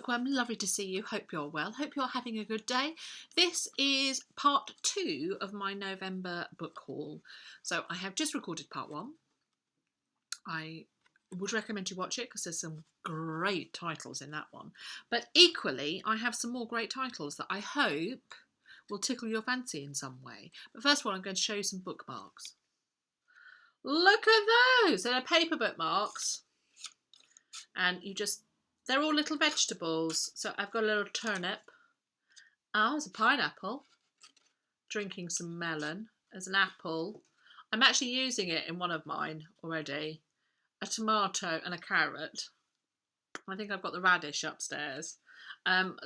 Bookworm, lovely to see you. Hope you're well. Hope you're having a good day. This is part 2 of my November book haul. So I have just recorded part 1. I would recommend you watch it because there's some great titles in that one. But equally, I have some more great titles that I hope will tickle your fancy in some way. But first of all, I'm going to show you some bookmarks. Look at those! They're paper bookmarks. And they're all little vegetables. So I've got a little turnip. Oh, there's a pineapple. Drinking some melon. There's an apple. I'm actually using it in one of mine already. A tomato and a carrot. I think I've got the radish upstairs.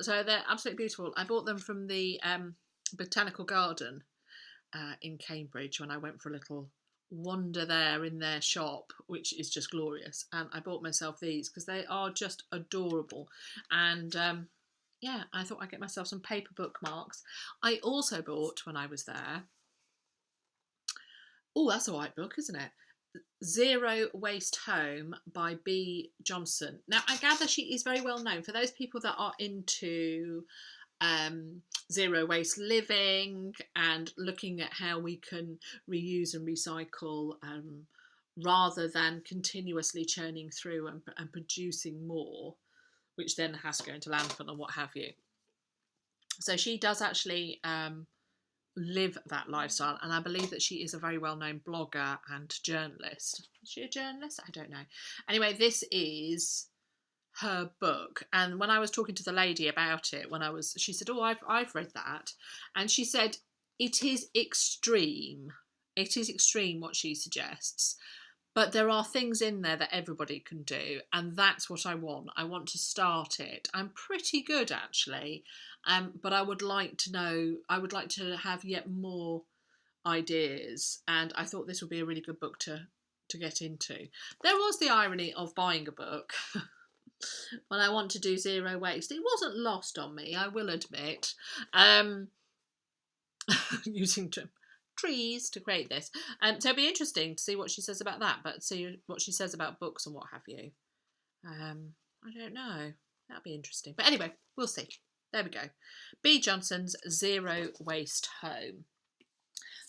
So they're absolutely beautiful. I bought them from the Botanical Garden in Cambridge when I went for a little wander there in their shop, which is just glorious. And I bought myself these because they are just adorable. And yeah, I thought I'd get myself some paper bookmarks. I also bought, when I was there, oh, that's a white book, isn't it? Zero Waste Home by B. Johnson. Now, I gather she is very well known. For those people that are into zero waste living and looking at how we can reuse and recycle rather than continuously churning through and producing more, which then has to go into landfill and what have you. So she does actually live that lifestyle, and I believe that she is a very well-known blogger and journalist. Is she a journalist? I don't know. Anyway, this is her book, and when I was talking to the lady about it, she said, "Oh, I've read that," and she said it is extreme. It is extreme what she suggests, but there are things in there that everybody can do, and that's what I want. I want to start it. I'm pretty good actually, but I would like to have yet more ideas, and I thought this would be a really good book to get into. There was the irony of buying a book when I want to do zero waste. It wasn't lost on me, I will admit. Using trees to create this. So it'll be interesting to see what she says about that, but see what she says about books and what have you. I don't know. That'll be interesting. But anyway, we'll see. There we go. B. Johnson's Zero Waste Home.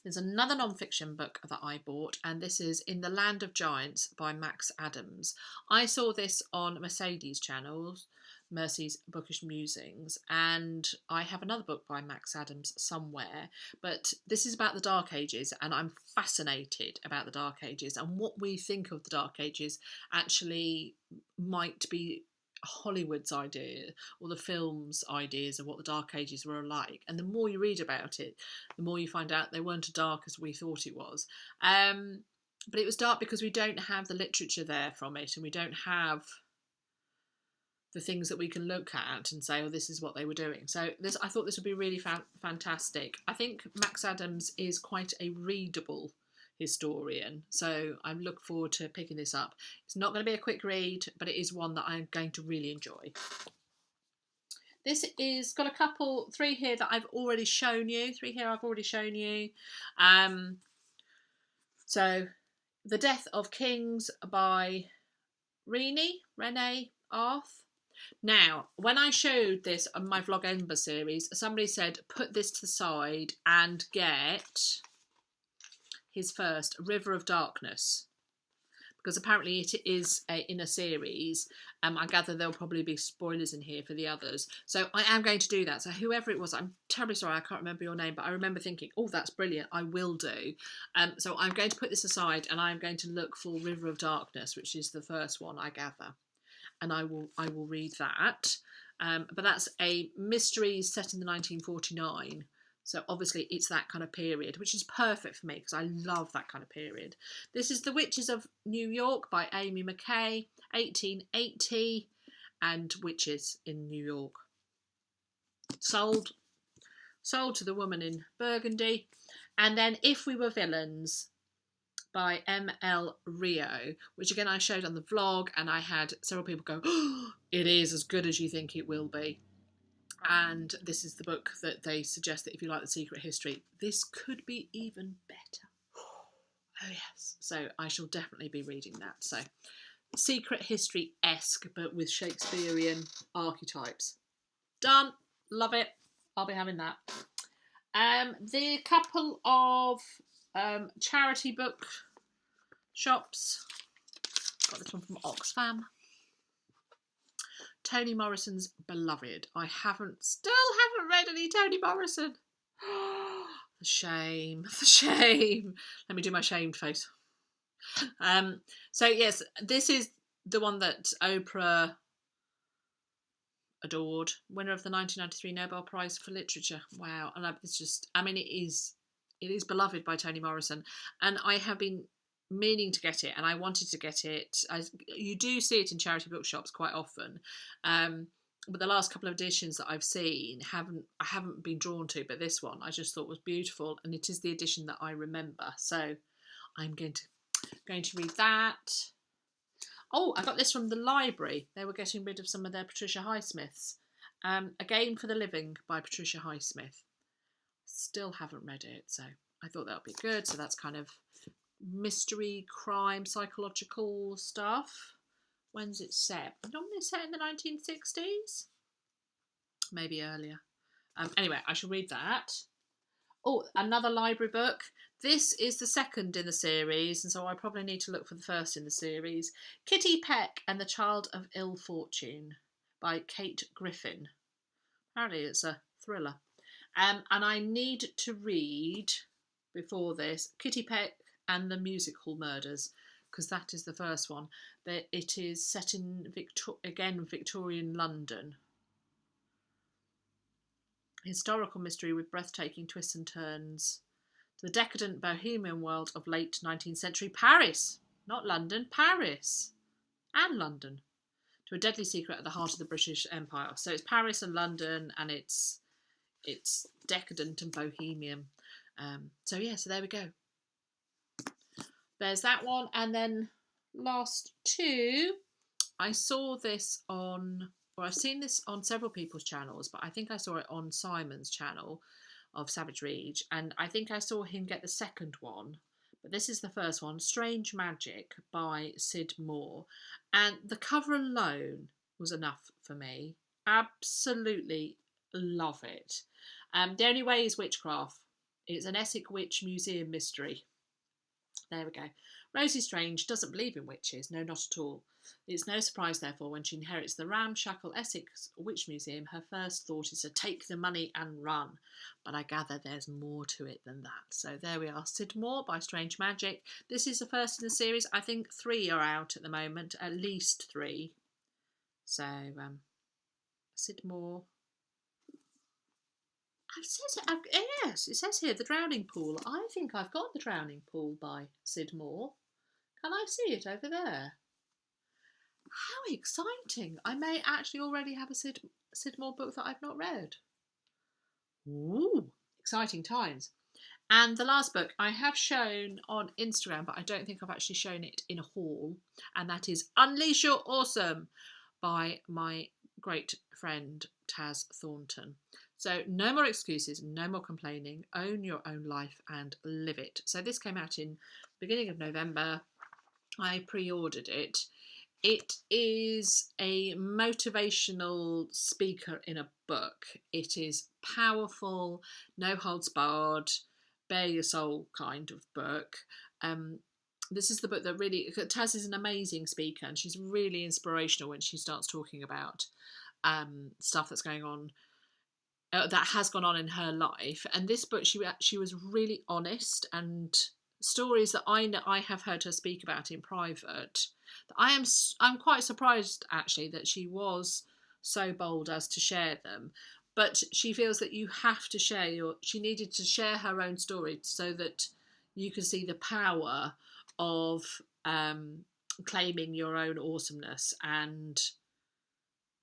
There's another non-fiction book that I bought, and this is In the Land of Giants by Max Adams. I saw this on Mercedes' channels, Mercy's Bookish Musings, and I have another book by Max Adams somewhere, but this is about the Dark Ages, and I'm fascinated about the Dark Ages, and what we think of the Dark Ages actually might be Hollywood's idea or the film's ideas of what the Dark Ages were like. And the more you read about it, the more you find out they weren't as dark as we thought it was. But it was dark because we don't have the literature there from it, and we don't have the things that we can look at and say, oh, this is what they were doing. So I thought this would be really fantastic. I think Max Adams is quite a readable historian, so I look forward to picking this up. It's not going to be a quick read, but it is one that I'm going to really enjoy. This is got three here that I've already shown you. So The Death of Kings by Rennie, Airth. Now, when I showed this on my Vlogember series, somebody said, put this to the side and get his first, River of Darkness, because apparently it is in a series. I gather there'll probably be spoilers in here for the others. So I am going to do that. So whoever it was, I'm terribly sorry, I can't remember your name, but I remember thinking, oh, that's brilliant, I will do. So I'm going to put this aside, and I'm going to look for River of Darkness, which is the first one, I gather. And I will read that. But that's a mystery set in the 1949. So obviously it's that kind of period, which is perfect for me because I love that kind of period. This is The Witches of New York by Amy McKay, 1880, and Witches in New York. Sold to the woman in Burgundy. And then If We Were Villains by L Rio, which again I showed on the vlog, and I had several people go, oh, it is as good as you think it will be. And this is the book that they suggest that if you like the secret history, this could be even better. Oh yes, so I shall definitely be reading that. So secret history-esque, but with Shakespearean archetypes. Done. Love it. I'll be having that. The couple of charity book shops. Got this one from Oxfam. Toni Morrison's Beloved. I still haven't read any Toni Morrison. The shame. The shame. Let me do my shamed face. So yes, this is the one that Oprah adored, winner of the 1993 Nobel Prize for Literature. Wow. And it's just, I mean, it is beloved by Toni Morrison, and I have been meaning to get it, and I wanted to get it. You do see it in charity bookshops quite often, but the last couple of editions that I've seen I haven't been drawn to, but this one I just thought was beautiful, and it is the edition that I remember, so I'm going to read that. Oh, I got this from the library. They were getting rid of some of their Patricia Highsmiths. A Game for the Living by Patricia Highsmith. Still haven't read it, so I thought that would be good. So that's kind of mystery, crime, psychological stuff. When's it set? Normally set in the 1960s? Maybe earlier. Anyway, I shall read that. Oh, another library book. This is the second in the series, and so I probably need to look for the first in the series. Kitty Peck and the Child of Ill Fortune by Kate Griffin. Apparently it's a thriller. And I need to read, before this, Kitty Peck and the Music Hall Murders, because that is the first one. But it is set in, Victorian London. Historical mystery with breathtaking twists and turns. The decadent bohemian world of late 19th century Paris. Not London, Paris. And London. To a deadly secret at the heart of the British Empire. So it's Paris and London, and it's decadent and bohemian. So there we go. There's that one. And then last two, I saw this on, or I've seen this on several people's channels, but I think I saw it on Simon's channel of Savage Reach, and I think I saw him get the second one, but this is the first one, Strange Magic by Sid Moore, and the cover alone was enough for me. Absolutely love it. The Only Way is Witchcraft. It's an Essex witch museum mystery. There we go. Rosie Strange doesn't believe in witches, no, not at all. It's no surprise, therefore, when she inherits the ramshackle Essex Witch Museum, her first thought is to take the money and run. But I gather there's more to it than that. So there we are, Sid Moore by Strange Magic. This is the first in the series. I think 3 are out at the moment, at least 3. So, Sid Moore. Yes, it says here, The Drowning Pool. I think I've got The Drowning Pool by Sid Moore. Can I see it over there? How exciting! I may actually already have a Sid Moore book that I've not read. Ooh, exciting times. And the last book I have shown on Instagram, but I don't think I've actually shown it in a haul, and that is Unleash Your Awesome by my great friend Taz Thornton. So no more excuses, no more complaining, own your own life and live it. So this came out in the beginning of November. I pre-ordered it. It is a motivational speaker in a book. It is powerful, no holds barred, bare your soul kind of book. This is the book that really, Taz is an amazing speaker, and she's really inspirational when she starts talking about stuff that's going on, that has gone on in her life. And this book, she was really honest, and stories that I have heard her speak about in private. I'm quite surprised actually that she was so bold as to share them, but she feels that you have to share she needed to share her own story so that you can see the power of claiming your own awesomeness. And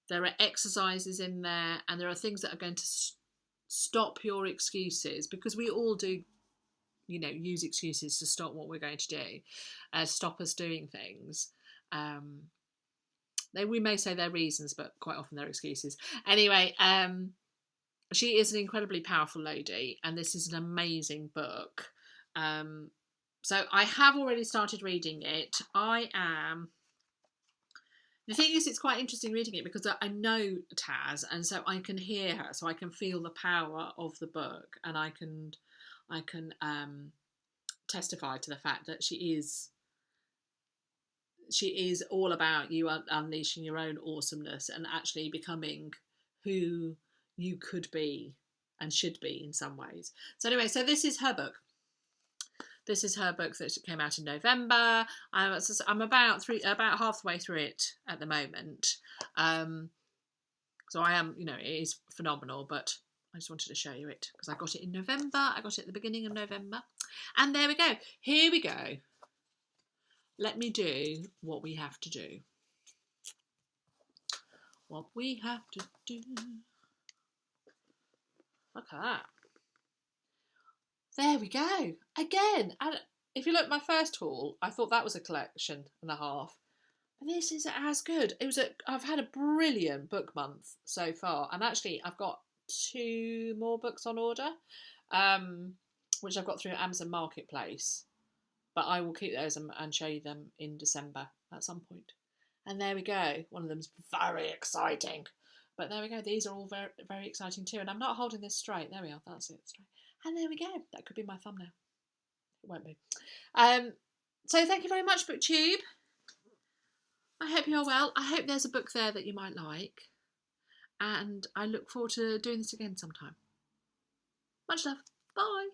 there are exercises in there, and there are things that are going to stop your excuses, because we all do, use excuses to stop what we're going to do, stop us doing things. We may say they're reasons, but quite often they're excuses. Anyway, she is an incredibly powerful lady, and this is an amazing book. So I have already started reading it. I am The thing is, it's quite interesting reading it because I know Taz, and so I can hear her, so I can feel the power of the book, and I can testify to the fact that she is all about you unleashing your own awesomeness and actually becoming who you could be and should be in some ways. So anyway, so this is her book. This is her book that came out in November. I'm about halfway through it at the moment. So I am, it is phenomenal, but I just wanted to show you it because I got it in November. I got it at the beginning of November. And there we go. Here we go. Let me do what we have to do. What we have to do. Look at that. There we go. Again, and if you look at my first haul, I thought that was a collection and a half. And this is as good. I've had a brilliant book month so far. And actually, I've got 2 more books on order, which I've got through Amazon Marketplace. But I will keep those and show you them in December at some point. And there we go. One of them's very exciting. But there we go. These are all very, very exciting too. And I'm not holding this straight. There we are. That's it. Straight. And there we go. That could be my thumbnail. It won't be. So thank you very much, BookTube. I hope you're well. I hope there's a book there that you might like. And I look forward to doing this again sometime. Much love. Bye.